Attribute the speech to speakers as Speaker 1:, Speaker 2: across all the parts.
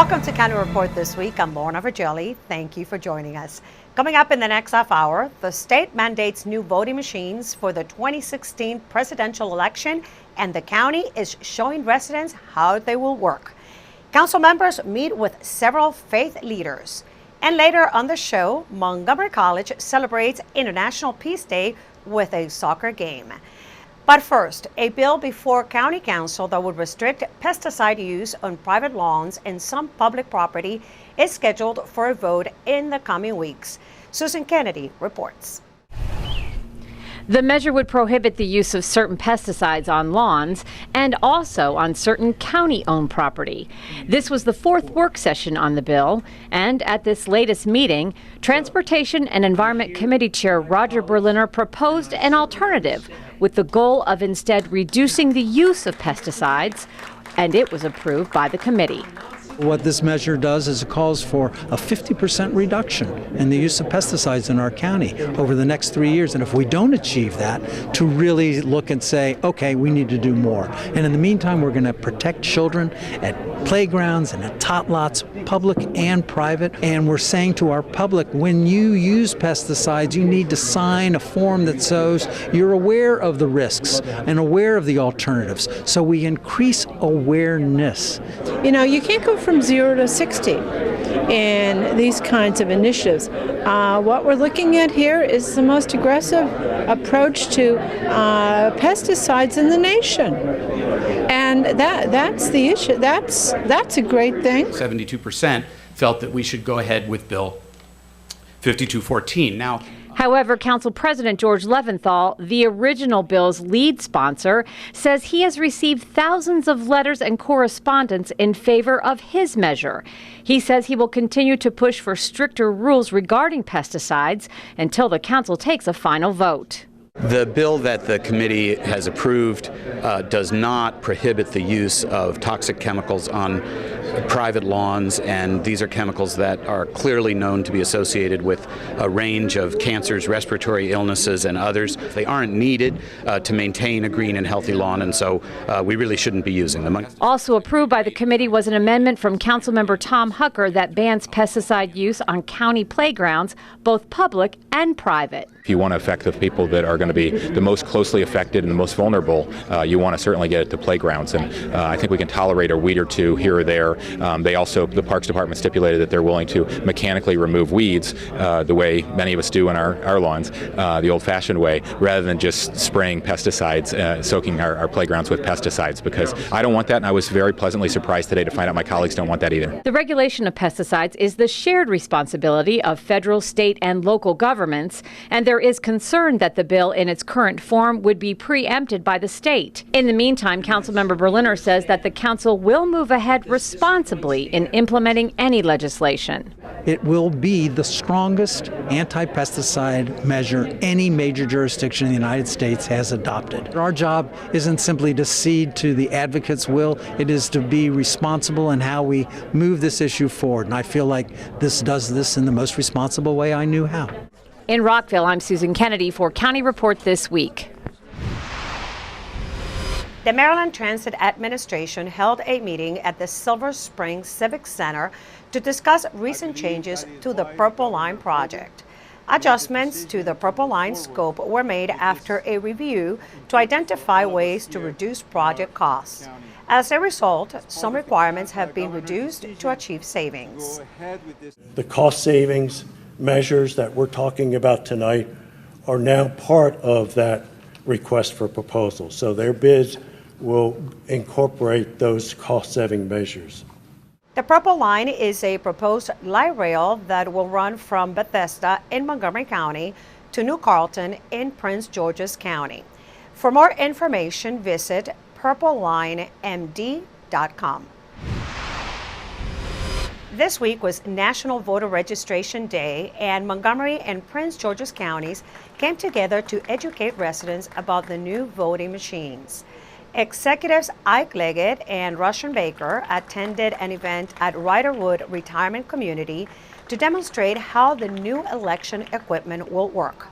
Speaker 1: Welcome to County Report this week. I'm Lorna Virgili. Thank you for joining us. Coming up in the next half hour, the state mandates new voting machines for the 2016 presidential election, and the county is showing residents how they will work. Council members meet with several faith leaders. And later on the show, Montgomery College celebrates International Peace Day with a soccer game. But first, a bill before County Council that would restrict pesticide use on private lawns and some public property is scheduled for a vote in the coming weeks. Susan Kennedy reports.
Speaker 2: The measure would prohibit the use of certain pesticides on lawns and also on certain county-owned property. This was the fourth work session on the bill, and at this latest meeting, Transportation and Environment Committee Chair Roger Berliner proposed an alternative with the goal of instead reducing the use of pesticides, and it was approved by the committee.
Speaker 3: What this measure does is it calls for a 50% reduction in the use of pesticides in our county over the next 3 years. And if we don't achieve that, to really look and say, okay, we need to do more. And in the meantime, we're going to protect children at playgrounds and at tot lots, public and private. And we're saying to our public, when you use pesticides, you need to sign a form that shows you're aware of the risks and aware of the alternatives. So we increase awareness.
Speaker 4: You know, you can't go from 0 to 60 in these kinds of initiatives. What we're looking at here is the most aggressive approach to pesticides in the nation. And that's the issue. That's a great thing.
Speaker 5: 72% felt that we should go ahead with Bill 5214. Now,
Speaker 2: however, Council President George Leventhal, the original bill's lead sponsor, says he has received thousands of letters and correspondence in favor of his measure. He says he will continue to push for stricter rules regarding pesticides until the council takes a final vote.
Speaker 6: The bill that the committee has approved does not prohibit the use of toxic chemicals on private lawns, and these are chemicals that are clearly known to be associated with a range of cancers, respiratory illnesses, and others. They aren't needed to maintain a green and healthy lawn, and so we really shouldn't be using them.
Speaker 2: Also approved by the committee was an amendment from Councilmember Tom Hucker that bans pesticide use on county playgrounds, both public and private.
Speaker 7: If you want to affect the people that are going to be the most closely affected and the most vulnerable, you want to certainly get it to playgrounds. And I think we can tolerate a weed or two here or there. The Parks Department stipulated that they're willing to mechanically remove weeds the way many of us do on our lawns, the old-fashioned way, rather than just spraying pesticides, soaking our playgrounds with pesticides, because I don't want that, and I was very pleasantly surprised today to find out my colleagues don't want that either.
Speaker 2: The regulation of pesticides is the shared responsibility of federal, state, and local governments, and there is concern that the bill in its current form would be preempted by the state. In the meantime, Councilmember Berliner says that the council will move ahead responsibly in implementing any legislation.
Speaker 3: It will be the strongest anti-pesticide measure any major jurisdiction in the United States has adopted. Our job isn't simply to cede to the advocates' will, it is to be responsible in how we move this issue forward. And I feel like this does this in the most responsible way I knew how.
Speaker 2: In Rockville, I'm Susan Kennedy for County Report This Week.
Speaker 1: The Maryland Transit Administration held a meeting at the Silver Springs Civic Center to discuss recent changes to the Purple Line project. Adjustments to the Purple Line scope were made after a review to identify ways to reduce project costs. As a result, some requirements have been reduced to achieve savings.
Speaker 8: The cost savings measures that we're talking about tonight are now part of that request for proposal. So their bids will incorporate those cost-saving measures.
Speaker 1: The Purple Line is a proposed light rail that will run from Bethesda in Montgomery County to New Carlton in Prince George's County. For more information, visit purplelinemd.com. This week was National Voter Registration Day, and Montgomery and Prince George's counties came together to educate residents about the new voting machines. Executives Ike Leggett and Russian Baker attended an event at Riderwood Retirement Community to demonstrate how the new election equipment will work.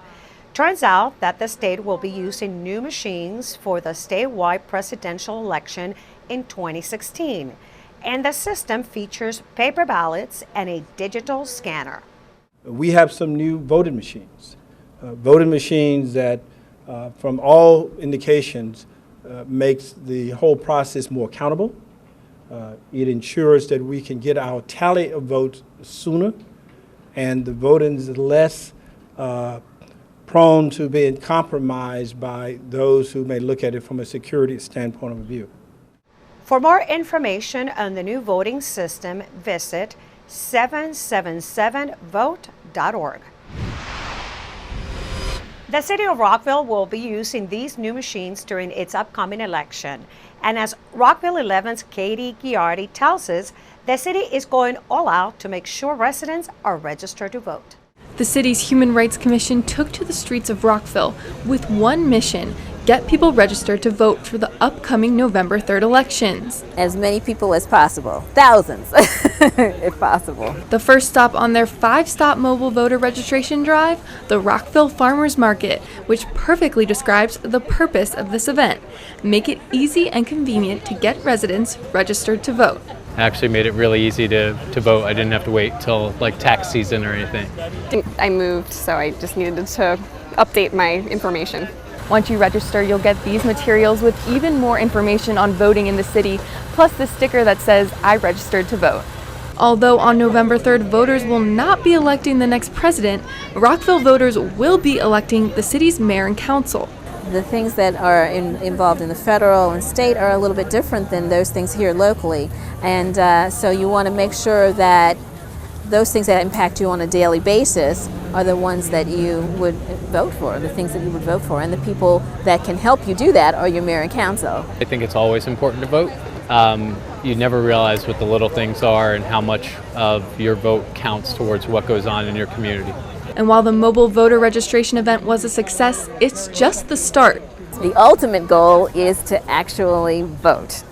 Speaker 1: Turns out that the state will be using new machines for the statewide presidential election in 2016. And the system features paper ballots and a digital scanner.
Speaker 9: We have some new voting machines that, from all indications, makes the whole process more accountable. It ensures that we can get our tally of votes sooner, and the voting is less prone to being compromised by those who may look at it from a security standpoint of view.
Speaker 1: For more information on the new voting system, visit 777vote.org. The city of Rockville will be using these new machines during its upcoming election. And as Rockville 11's Katie Giardi tells us, the city is going all out to make sure residents are registered to vote.
Speaker 10: The city's Human Rights Commission took to the streets of Rockville with one mission: get people registered to vote for the upcoming November 3rd elections.
Speaker 11: As many people as possible, thousands if possible.
Speaker 10: The first stop on their 5-stop mobile voter registration drive, the Rockville Farmers Market, which perfectly describes the purpose of this event: make it easy and convenient to get residents registered to vote.
Speaker 12: Actually made it really easy to vote. I didn't have to wait till like tax season or anything.
Speaker 13: I moved, so I just needed to update my information.
Speaker 10: Once you register, you'll get these materials with even more information on voting in the city, plus the sticker that says, "I registered to vote." Although on November 3rd, voters will not be electing the next president, Rockville voters will be electing the city's mayor and council.
Speaker 11: The things that are involved in the federal and state are a little bit different than those things here locally. And so you want to make sure that those things that impact you on a daily basis are the ones that you would vote for, the things that you would vote for. And the people that can help you do that are your mayor and council.
Speaker 12: I think it's always important to vote. You never realize what the little things are and how much of your vote counts towards what goes on in your community.
Speaker 10: And while the mobile voter registration event was a success, it's just the start.
Speaker 11: The ultimate goal is to actually vote.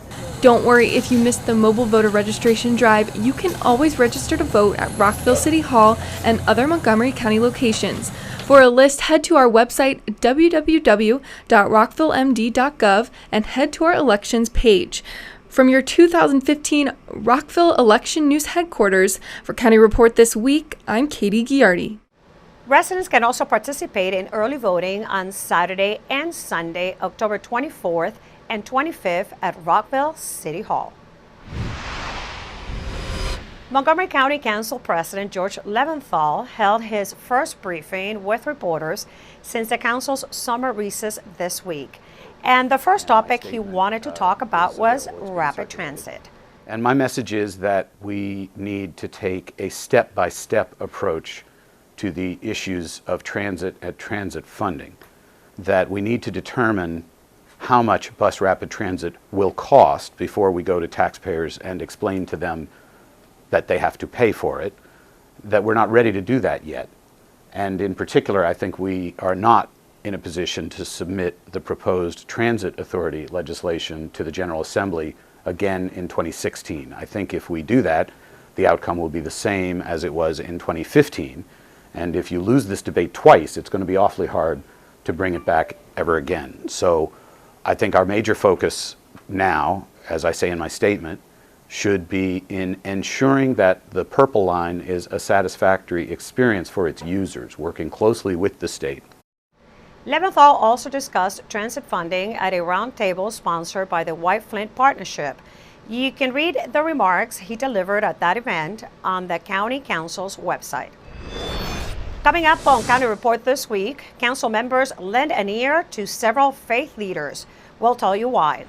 Speaker 10: Don't worry if you missed the mobile voter registration drive. You can always register to vote at Rockville City Hall and other Montgomery County locations. For a list, head to our website, www.rockvillemd.gov, and head to our elections page. From your 2015 Rockville Election News Headquarters, for County Report This Week, I'm Katie Giardi.
Speaker 1: Residents can also participate in early voting on Saturday and Sunday, October 24th and 25th at Rockville City Hall. Montgomery County Council President George Leventhal held his first briefing with reporters since the council's summer recess this week. And the first topic he wanted to talk about was rapid transit.
Speaker 6: And my message is that we need to take a step-by-step approach to the issues of transit and transit funding, that we need to determine how much bus rapid transit will cost before we go to taxpayers and explain to them that they have to pay for it, that we're not ready to do that yet. And in particular, I think we are not in a position to submit the proposed transit authority legislation to the General Assembly again in 2016. I think if we do that, the outcome will be the same as it was in 2015. And if you lose this debate twice, it's going to be awfully hard to bring it back ever again. So I think our major focus now, as I say in my statement, should be in ensuring that the Purple Line is a satisfactory experience for its users, working closely with the state.
Speaker 1: Leventhal also discussed transit funding at a roundtable sponsored by the White Flint Partnership. You can read the remarks he delivered at that event on the County Council's website. Coming up on County Report This Week, council members lend an ear to several faith leaders. We'll tell you why.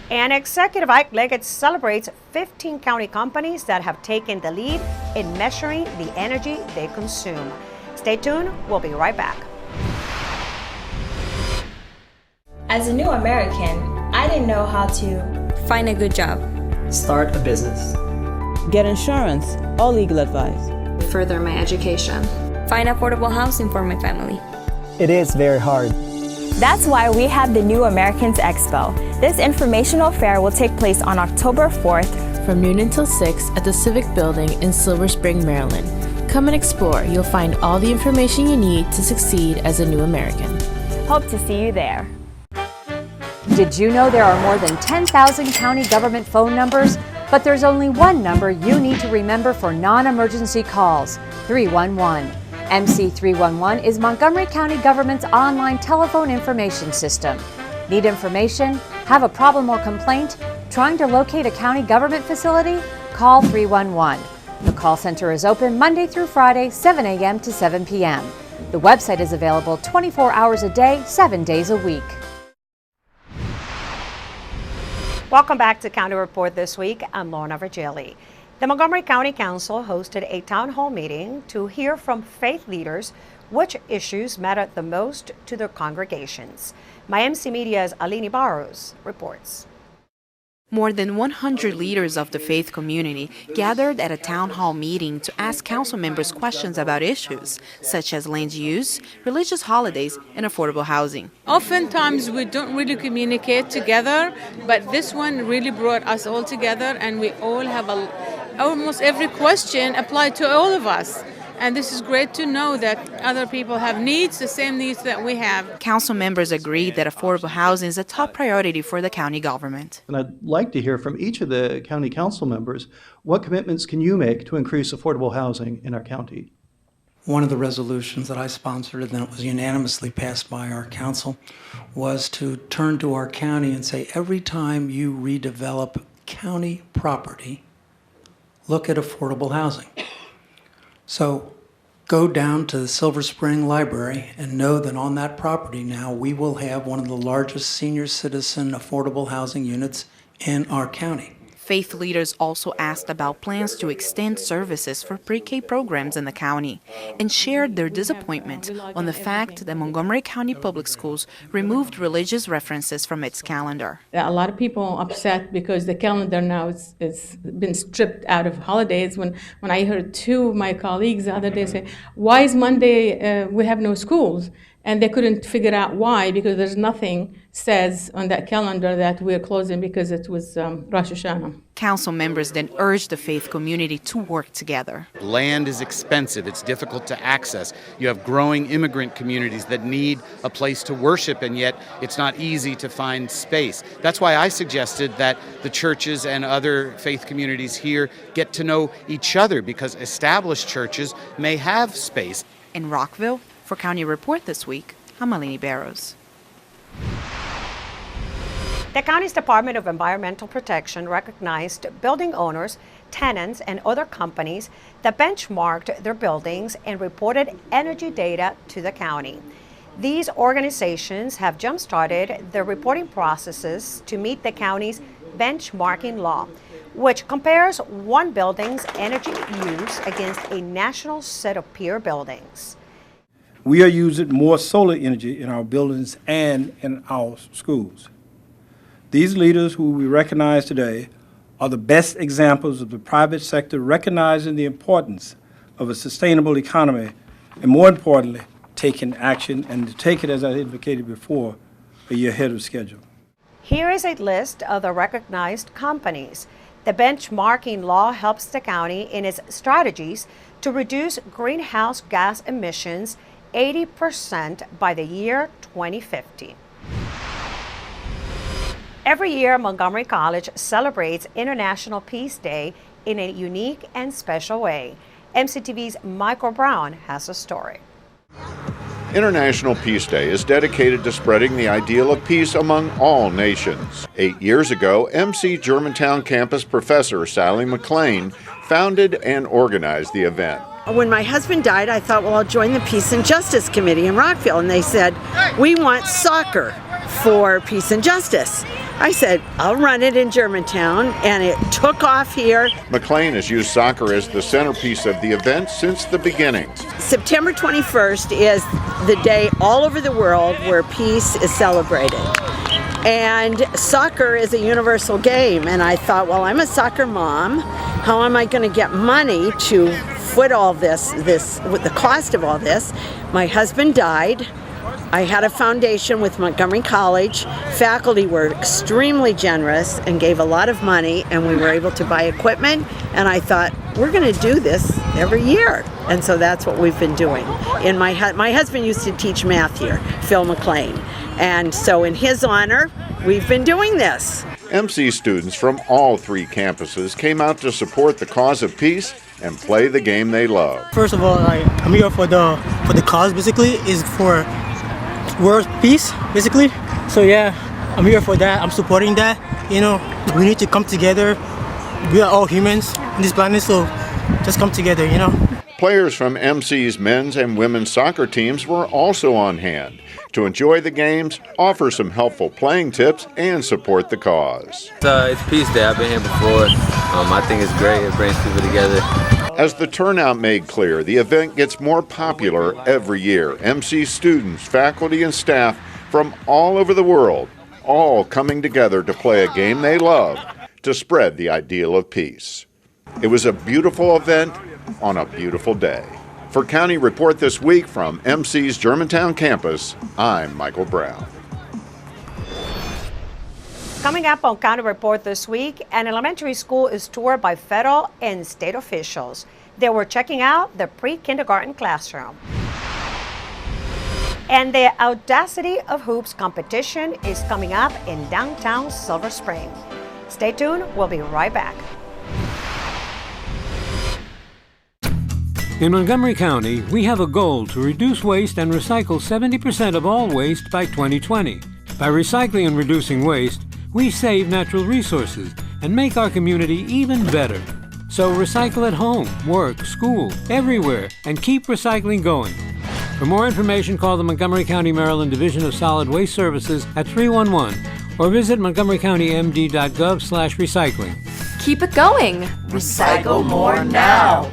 Speaker 1: And Executive Ike Leggett celebrates 15 county companies that have taken the lead in measuring the energy they consume. Stay tuned, we'll be right back.
Speaker 14: As a new American, I didn't know how to find a good job,
Speaker 15: start a business,
Speaker 16: get insurance or legal advice,
Speaker 14: further my education, find affordable housing for my family.
Speaker 15: It is very hard.
Speaker 17: That's why we have the New Americans Expo. This informational fair will take place on October 4th
Speaker 18: from noon until 6 at the Civic Building in Silver Spring, Maryland. Come and explore. You'll find all the information you need to succeed as a new American.
Speaker 17: Hope to see you there.
Speaker 1: Did you know there are more than 10,000 county government phone numbers? But there's only one number you need to remember for non-emergency calls, 311. MC 311 is Montgomery County government's online telephone information system. Need information? Have a problem or complaint? Trying to locate a county government facility? Call 311. The call center is open Monday through Friday, 7 a.m. to 7 p.m. The website is available 24 hours a day, 7 days a week. Welcome back to County Report this week. I'm Lorna Virgili. The Montgomery County Council hosted a town hall meeting to hear from faith leaders which issues matter the most to their congregations. My MC Media's Alini Barros reports.
Speaker 19: More than 100 leaders of the faith community gathered at a town hall meeting to ask council members questions about issues such as land use, religious holidays, and affordable housing.
Speaker 20: Oftentimes we don't really communicate together, but this one really brought us all together, and we all have almost every question applied to all of us. And this is great to know that other people have needs, the same needs that we have.
Speaker 19: Council members agreed that affordable housing is a top priority for the county government.
Speaker 21: And I'd like to hear from each of the county council members, what commitments can you make to increase affordable housing in our county?
Speaker 22: One of the resolutions that I sponsored and that was unanimously passed by our council was to turn to our county and say, every time you redevelop county property, look at affordable housing. So go down to the Silver Spring Library and know that on that property now we will have one of the largest senior citizen affordable housing units in our county.
Speaker 19: Faith leaders also asked about plans to extend services for PreK programs in the county and shared their disappointment on the fact that Montgomery County Public Schools removed religious references from its calendar.
Speaker 23: A lot of people are upset because the calendar now is been stripped out of holidays. When I heard two of my colleagues the other day say, why is Monday we have no schools? And they couldn't figure out why, because there's nothing says on that calendar that we're closing because it was Rosh Hashanah.
Speaker 19: Council members then urged the faith community to work together.
Speaker 24: Land is expensive. It's difficult to access. You have growing immigrant communities that need a place to worship, and yet it's not easy to find space. That's why I suggested that the churches and other faith communities here get to know each other, because established churches may have space.
Speaker 19: In Rockville, for County Report this week, I'm Alini Barros.
Speaker 1: The county's Department of Environmental Protection recognized building owners, tenants, and other companies that benchmarked their buildings and reported energy data to the county. These organizations have jump-started their reporting processes to meet the county's benchmarking law, which compares one building's energy use against a national set of peer buildings.
Speaker 9: We are using more solar energy in our buildings and in our schools. These leaders who we recognize today are the best examples of the private sector recognizing the importance of a sustainable economy and, more importantly, taking action, and to take it, as I indicated before, a year ahead of schedule.
Speaker 1: Here is a list of the recognized companies. The benchmarking law helps the county in its strategies to reduce greenhouse gas emissions 80% by the year 2050. Every year, Montgomery College celebrates International Peace Day in a unique and special way. MCTV's Michael Brown has a story.
Speaker 25: International Peace Day is dedicated to spreading the ideal of peace among all nations. 8 years ago, MC Germantown campus professor Sally McLean founded and organized the event.
Speaker 26: When my husband died, I thought, well, I'll join the Peace and Justice Committee in Rockville. And they said, we want soccer for peace and justice. I said, I'll run it in Germantown, and it took off here.
Speaker 25: McLean has used soccer as the centerpiece of the event since the beginning.
Speaker 26: September 21st is the day all over the world where peace is celebrated. And soccer is a universal game. And I thought, well, I'm a soccer mom. How am I going to get money to foot all this with the cost of all this? My husband died. I had a foundation with Montgomery College. Faculty were extremely generous and gave a lot of money, and we were able to buy equipment. And I thought, we're going to do this every year. And so that's what we've been doing. My husband used to teach math here, Phil McLean. And so in his honor, we've been doing this.
Speaker 25: MC students from all 3 campuses came out to support the cause of peace and play the game they love.
Speaker 2: First of all, I'm here for the cause. Basically, is for world peace. Basically, so yeah, I'm here for that. I'm supporting that. You know, we need to come together. We are all humans on this planet, so just come together. You know.
Speaker 25: Players from MC's men's and women's soccer teams were also on hand to enjoy the games, offer some helpful playing tips, and support the cause.
Speaker 3: It's Peace Day. I've been here before. I think it's great. It brings people together.
Speaker 25: As the turnout made clear, the event gets more popular every year. MC students, faculty, and staff from all over the world, all coming together to play a game they love to spread the ideal of peace. It was a beautiful event on a beautiful day. For County Report this week from MC's Germantown campus, I'm Michael Brown.
Speaker 1: Coming up on County Report this week, an elementary school is toured by federal and state officials. They were checking out the pre-kindergarten classroom. And the Audacity of Hoops competition is coming up in downtown Silver Spring. Stay tuned, we'll be right back.
Speaker 4: In Montgomery County, we have a goal to reduce waste and recycle 70% of all waste by 2020. By recycling and reducing waste, we save natural resources and make our community even better. So recycle at home, work, school, everywhere, and keep recycling going. For more information, call the Montgomery County, Maryland Division of Solid Waste Services at 311 or visit montgomerycountymd.gov/recycling.
Speaker 10: Keep it going.
Speaker 5: Recycle more now.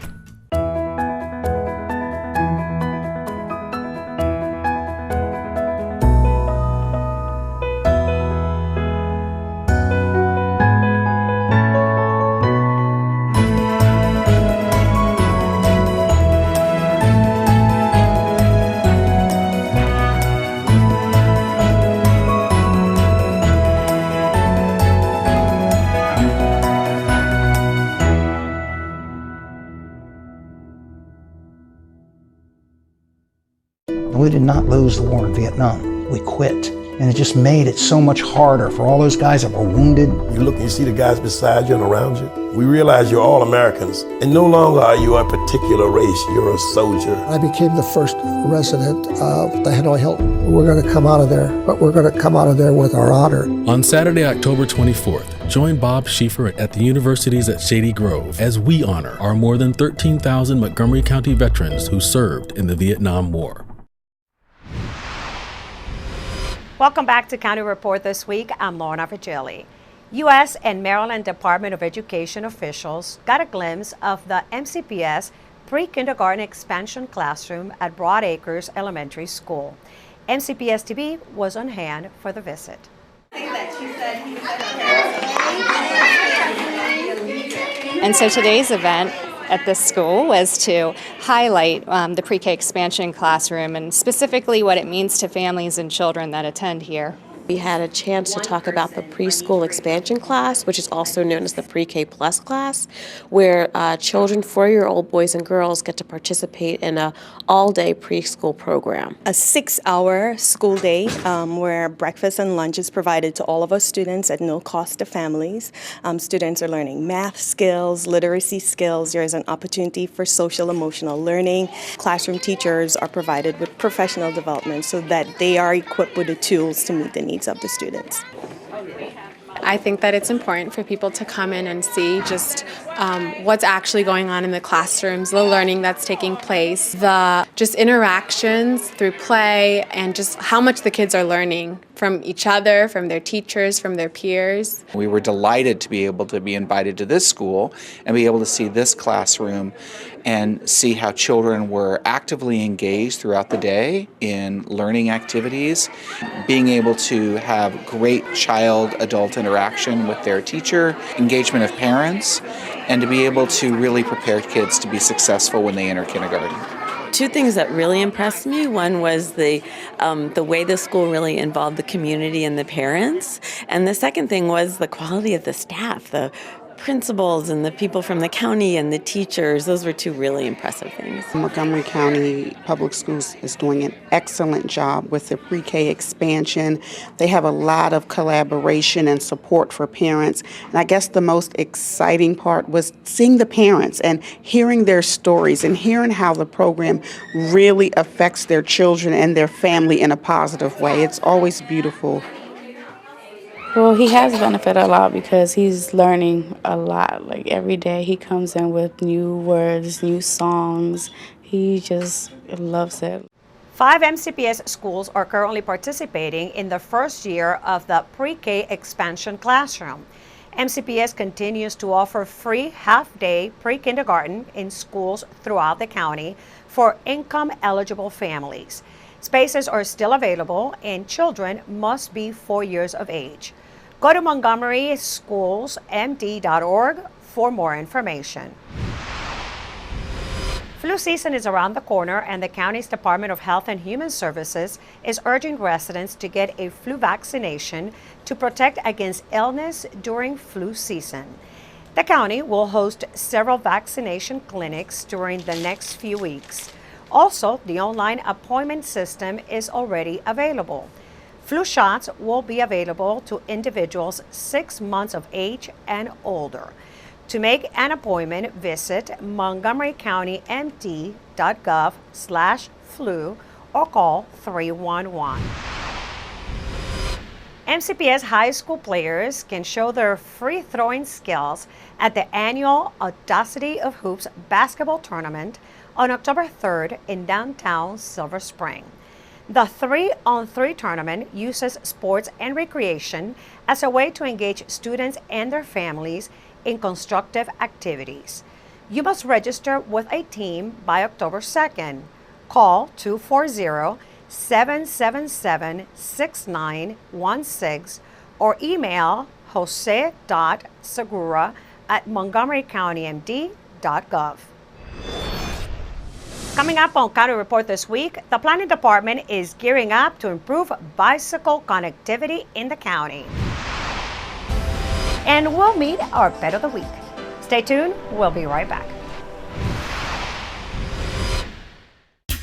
Speaker 7: We did not lose the war in Vietnam. We quit. And it just made it so much harder for all those guys that were wounded.
Speaker 8: You look and you see the guys beside you and around you. We realize you're all Americans. And no longer are you a particular race, you're a soldier.
Speaker 27: I became the first resident of the Hanoi Hilton. We're going to come out of there, but we're going to come out of there with our honor.
Speaker 28: On Saturday, October 24th, join Bob Schieffer at the universities at Shady Grove as we honor our more than 13,000 Montgomery County veterans who served in the Vietnam War.
Speaker 1: Welcome back to County Report this week. I'm Lorna Virgili. U.S. and Maryland Department of Education officials got a glimpse of the MCPS pre-kindergarten expansion classroom at Broad Acres Elementary School. MCPS TV was on hand for the visit.
Speaker 29: And so today's event at this school was to highlight the PreK expansion classroom and specifically what it means to families and children that attend here.
Speaker 30: We had a chance to talk about the preschool expansion class, which is also known as the PreK Plus class, where children, 4-year-old boys and girls, get to participate in an all-day preschool program.
Speaker 31: A 6-hour school day where breakfast and lunch is provided to all of our students at no cost to families. Students are learning math skills, literacy skills. There is an opportunity for social emotional learning. Classroom teachers are provided with professional development so that they are equipped with the tools to meet the needs of the students.
Speaker 32: I think that it's important for people to come in and see just what's actually going on in the classrooms, the learning that's taking place, the just interactions through play, and just how much the kids are learning from each other, from their teachers, from their peers.
Speaker 33: We were delighted to be able to be invited to this school and be able to see this classroom and see how children were actively engaged throughout the day in learning activities, being able to have great child-adult interaction with their teacher, engagement of parents, and to be able to really prepare kids to be successful when they enter kindergarten.
Speaker 34: Two things that really impressed me. One was the way the school really involved the community and the parents. And the second thing was the quality of the staff. The principals and the people from the county and the teachers. Those were two really impressive things.
Speaker 6: Montgomery County Public Schools is doing an excellent job with the pre-K expansion. They have a lot of collaboration and support for parents. And I guess the most exciting part was seeing the parents and hearing their stories and hearing how the program really affects their children and their family in a positive way. It's always beautiful.
Speaker 11: Well, he has benefited a lot because he's learning a lot. Like every day he comes in with new words, new songs. He just loves it.
Speaker 1: 5 MCPS schools are currently participating in the first year of the pre-K expansion classroom. MCPS continues to offer free half-day pre-kindergarten in schools throughout the county for income-eligible families. Spaces are still available and children must be 4 years of age. Go to montgomeryschoolsmd.org for more information. Flu season is around the corner, and the county's Department of Health and Human Services is urging residents to get a flu vaccination to protect against illness during flu season. The county will host several vaccination clinics during the next few weeks. Also, the online appointment system is already available. Flu shots will be available to individuals 6 months of age and older. To make an appointment, visit montgomerycountymd.gov/flu or call 311. MCPS high school players can show their free throwing skills at the annual Audacity of Hoops basketball tournament on October 3rd in downtown Silver Spring. The 3-on-3 tournament uses sports and recreation as a way to engage students and their families in constructive activities. You must register with a team by October 2nd. Call 240-777-6916 or email jose.segura@montgomerycountymd.gov. Coming up on County Report this week, the Planning Department is gearing up to improve bicycle connectivity in the county. And we'll meet our Pet of the Week. Stay tuned, we'll be right back.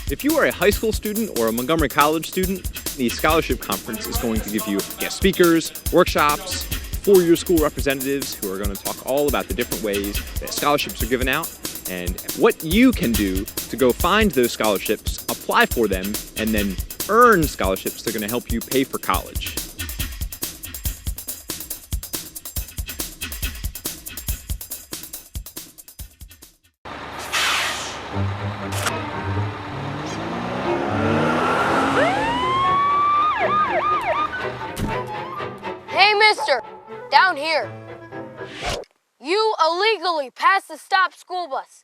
Speaker 12: If you are a high school student or a Montgomery College student, the Scholarship Conference is going to give you guest speakers, workshops, four-year school representatives who are going to talk all about the different ways that scholarships are given out and what you can do to go find those scholarships, apply for them, and then earn scholarships that are going to help you pay for college.
Speaker 13: Hey, mister! Down here. You illegally passed the stop school bus.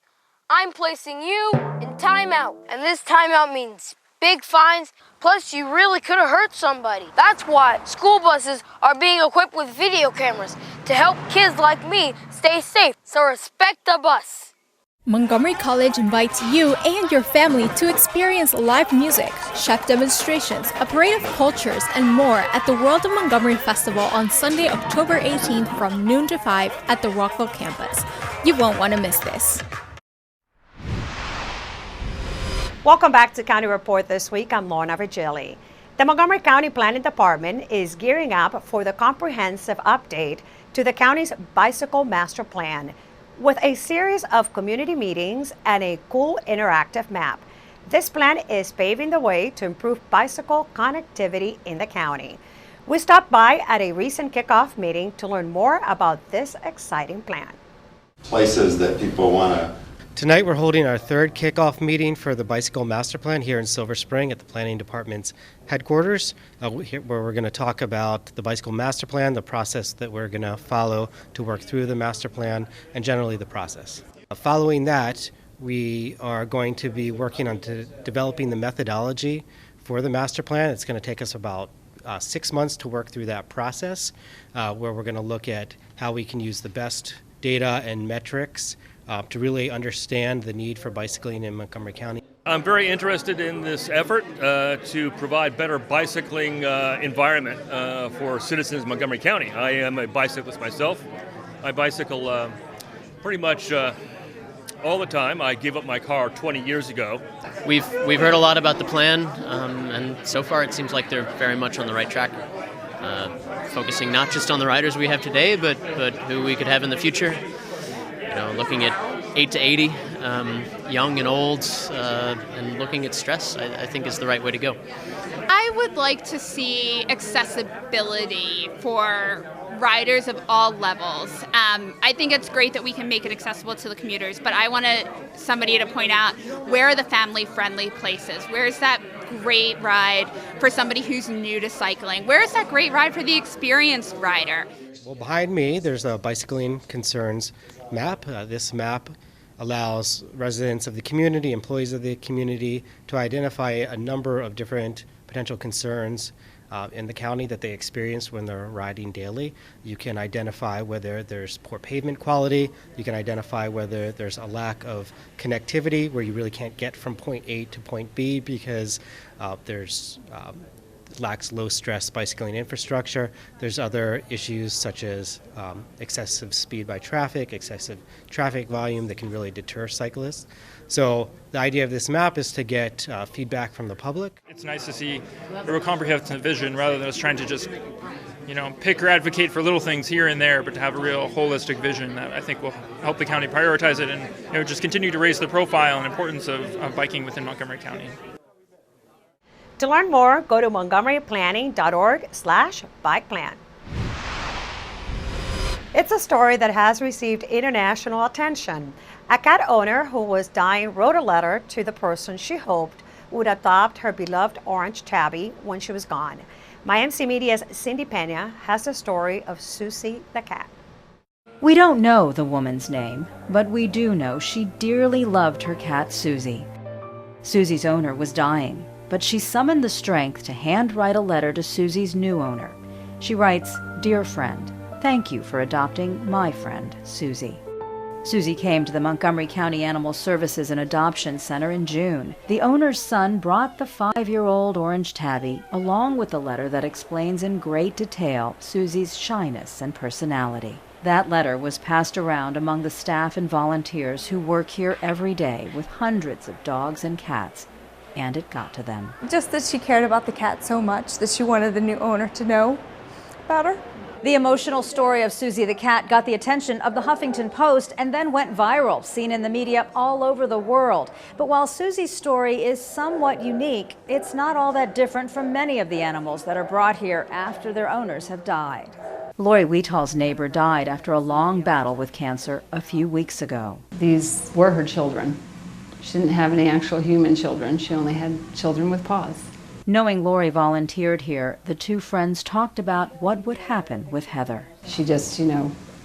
Speaker 13: I'm placing you in timeout. And this timeout means big fines, plus you really could have hurt somebody. That's why school buses are being equipped with video cameras to help kids like me stay safe. So respect the bus.
Speaker 10: Montgomery College invites you and your family to experience live music, chef demonstrations, a parade of cultures, and more at the World of Montgomery Festival on Sunday, October 18th from noon to 5 at the Rockville campus. You won't want to miss this.
Speaker 1: Welcome back to County Report this week. I'm Lorna Virgili. The Montgomery County Planning Department is gearing up for the comprehensive update to the county's bicycle master plan, with a series of community meetings and a cool interactive map. This plan is paving the way to improve bicycle connectivity in the county. We stopped by at a recent kickoff meeting to learn more about this exciting plan.
Speaker 14: Places that people want to.
Speaker 15: Tonight we're holding our third kickoff meeting for the Bicycle Master Plan here in Silver Spring at the Planning Department's headquarters, where we're going to talk about the Bicycle Master Plan, the process that we're going to follow to work through the master plan, and generally the process. Following that, we are going to be working on developing the methodology for the master plan. It's going to take us about 6 months to work through that process, where we're going to look at how we can use the best data and metrics to really understand the need for bicycling in Montgomery County.
Speaker 16: I'm very interested in this effort to provide better bicycling environment for citizens of Montgomery County. I am a bicyclist myself, I bicycle pretty much all the time. I gave up my car 20 years ago.
Speaker 2: We've heard a lot about the plan, and so far it seems like they're very much on the right track. Focusing not just on the riders we have today, but who we could have in the future. You know, looking at 8 to 80, young and old, and looking at stress, I think is the right way to go.
Speaker 3: I would like to see accessibility for riders of all levels. I think it's great that we can make it accessible to the commuters, but I want somebody to point out, where are the family-friendly places? Where is that great ride for somebody who's new to cycling? Where is that great ride for the experienced rider?
Speaker 15: Well, behind me, there's a bicycling concerns map. This map allows residents of the community, employees of the community, to identify a number of different potential concerns in the county that they experience when they're riding daily. You can identify whether there's poor pavement quality. You can identify whether there's a lack of connectivity, where you really can't get from point A to point B because there's lacks low-stress bicycling infrastructure. There's other issues such as excessive speed by traffic, excessive traffic volume that can really deter cyclists. So the idea of this map is to get feedback from the public.
Speaker 4: It's nice to see a real comprehensive vision rather than us trying to just, pick or advocate for little things here and there, but to have a real holistic vision that I think will help the county prioritize it and just continue to raise the profile and importance of biking within Montgomery County.
Speaker 1: To learn more, go to montgomeryplanning.org/bikeplan. It's a story that has received international attention. A cat owner who was dying wrote a letter to the person she hoped would adopt her beloved orange tabby when she was gone. MC Media's Cindy Pena has the story of Susie the Cat.
Speaker 9: We don't know the woman's name, but we do know she dearly loved her cat Susie. Susie's owner was dying, but she summoned the strength to handwrite a letter to Susie's new owner. She writes, "Dear friend, thank you for adopting my friend, Susie." Susie came to the Montgomery County Animal Services and Adoption Center in June. The owner's son brought the 5-year-old orange tabby, along with a letter that explains in great detail Susie's shyness and personality. That letter was passed around among the staff and volunteers who work here every day with hundreds of dogs and cats, and it got to them.
Speaker 17: Just that she cared about the cat so much that she wanted the new owner to know about her.
Speaker 9: The emotional story of Susie the Cat got the attention of the Huffington Post and then went viral, seen in the media all over the world. But while Susie's story is somewhat unique, it's not all that different from many of the animals that are brought here after their owners have died. Lori Wheathall's neighbor died after a long battle with cancer a few weeks ago.
Speaker 18: These were her children. She didn't have any actual human children. She only had children with paws.
Speaker 9: Knowing Lori volunteered here, the two friends talked about what would happen with Heather.
Speaker 18: She just,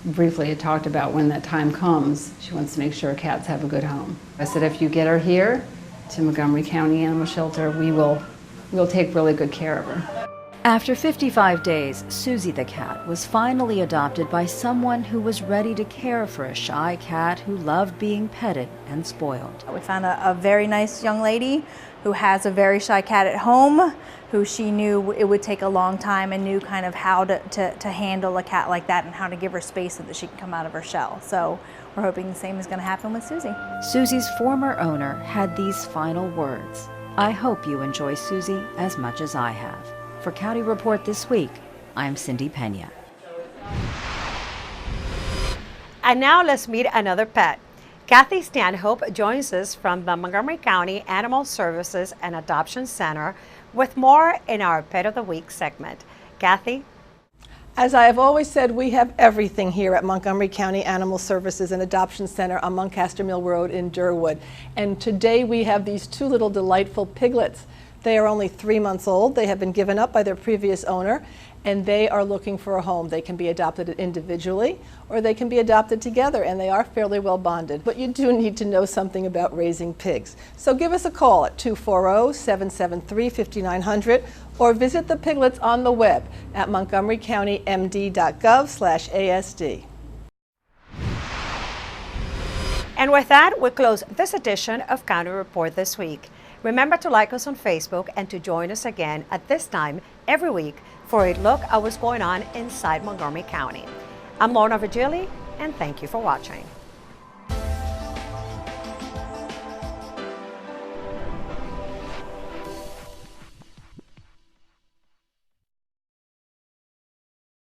Speaker 18: briefly had talked about when that time comes, she wants to make sure cats have a good home. I said, if you get her here to Montgomery County Animal Shelter, we'll take really good care of her.
Speaker 9: After 55 days, Susie the cat was finally adopted by someone who was ready to care for a shy cat who loved being petted and spoiled.
Speaker 17: We found a very nice young lady who has a very shy cat at home, who she knew it would take a long time and knew kind of how to handle a cat like that and how to give her space so that she can come out of her shell. So we're hoping the same is going to happen with Susie.
Speaker 9: Susie's former owner had these final words. "I hope you enjoy Susie as much as I have." For County Report This Week, I'm Cindy Pena.
Speaker 1: And now let's meet another pet. Kathy Stanhope joins us from the Montgomery County Animal Services and Adoption Center with more in our Pet of the Week segment. Kathy?
Speaker 19: As I have always said, we have everything here at Montgomery County Animal Services and Adoption Center on Muncaster Mill Road in Durwood. And today we have these two little delightful piglets. They are only 3 months old. They have been given up by their previous owner, and they are looking for a home. They can be adopted individually, or they can be adopted together, and they are fairly well bonded. But you do need to know something about raising pigs. So give us a call at 240-773-5900, or visit the piglets on the web at montgomerycountymd.gov/ASD.
Speaker 1: And with that, we close this edition of County Report This Week. Remember to like us on Facebook and to join us again at this time every week for a look at what's going on inside Montgomery County. I'm Lorna Virgili. and thank you for watching.